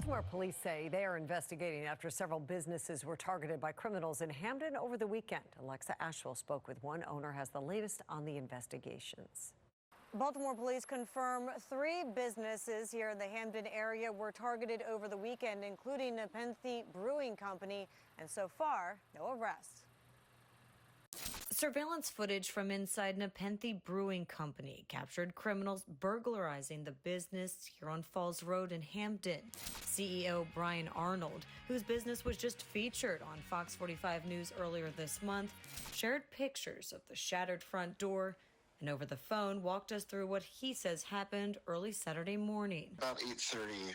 Baltimore police say they are investigating after several businesses were targeted by criminals in Hampden over the weekend. Alexa Ashwell spoke with one owner, has the latest on the investigations. Baltimore police confirm 3 businesses here in the Hampden area were targeted over the weekend, including Nepenthe Brewing Company, and so far, no arrests. Surveillance footage from inside Nepenthe Brewing Company captured criminals burglarizing the business here on Falls Road in Hampden. CEO Brian Arnold, whose business was just featured on Fox 45 News earlier this month, shared pictures of the shattered front door and over the phone walked us through what he says happened early Saturday morning. About 8:30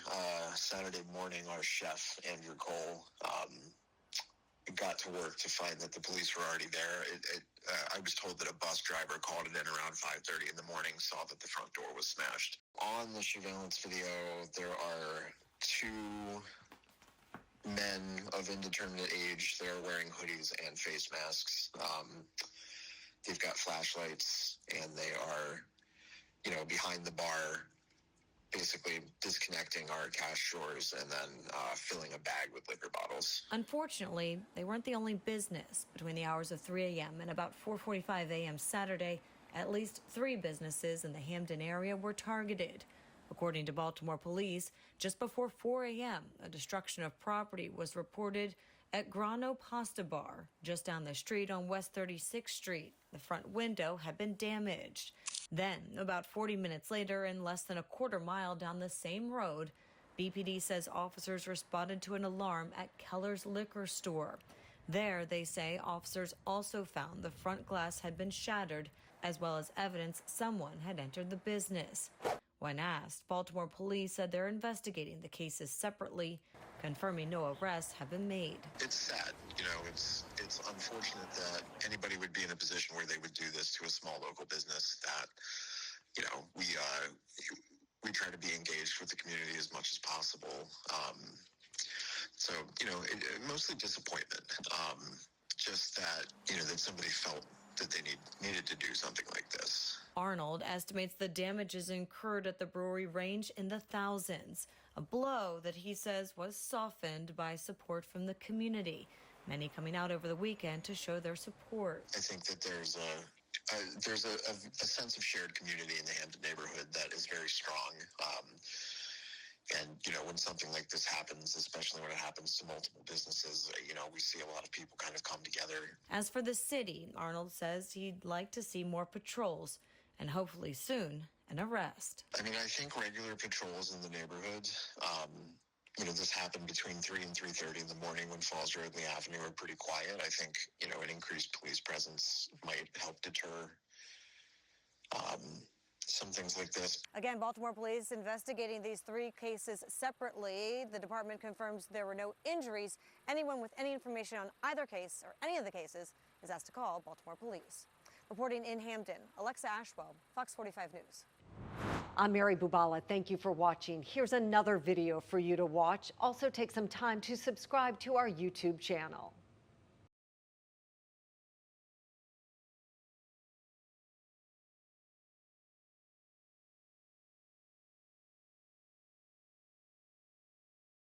Saturday morning, our chef, Andrew Cole, got to work to find that the police were already there. I was told that a bus driver called it in around 5:30 in the morning, saw that the front door was smashed. On the surveillance video, there are 2 men of indeterminate age. They're wearing hoodies and face masks. They've got flashlights, and they are, behind the bar, basically disconnecting our cash drawers and then filling a bag with liquor bottles. Unfortunately, they weren't the only business. Between the hours of 3 a.m. and about 4:45 a.m. Saturday, at least 3 businesses in the Hampden area were targeted. According to Baltimore Police, just before 4 a.m., a destruction of property was reported at Grano Pasta Bar, just down the street on West 36th Street. The front window had been damaged. Then, about 40 minutes later, and less than a quarter mile down the same road, BPD says officers responded to an alarm at Keller's liquor store. There, they say, officers also found the front glass had been shattered, as well as evidence someone had entered the business. When asked, Baltimore police said they're investigating the cases separately, confirming no arrests have been made. It's sad. It's unfortunate that anybody would be in a position where they would do this to a small local business that, we try to be engaged with the community as much as possible. Mostly disappointment. Just that, that somebody felt that they needed to do something like this. Arnold estimates the damages incurred at the brewery range in the thousands, a blow that he says was softened by support from the community, many coming out over the weekend to show their support. I think that there's a sense of shared community in the Hampden neighborhood that is very strong. And, when something like this happens, especially when it happens to multiple businesses, we see a lot of people kind of come together. As for the city, Arnold says he'd like to see more patrols and hopefully soon an arrest. I think regular patrols in the neighborhood, this happened between 3 and 3:30 in the morning when Falls Road and the Avenue were pretty quiet. I think, an increased police presence might help deter some things like this. Again, Baltimore police investigating these 3 cases separately. The department confirms there were no injuries. Anyone with any information on either case or any of the cases is asked to call Baltimore police. Reporting in Hampden, Alexa Ashwell, Fox 45 News. I'm Mary Bubala. Thank you for watching. Here's another video for you to watch. Also take some time to subscribe to our YouTube channel.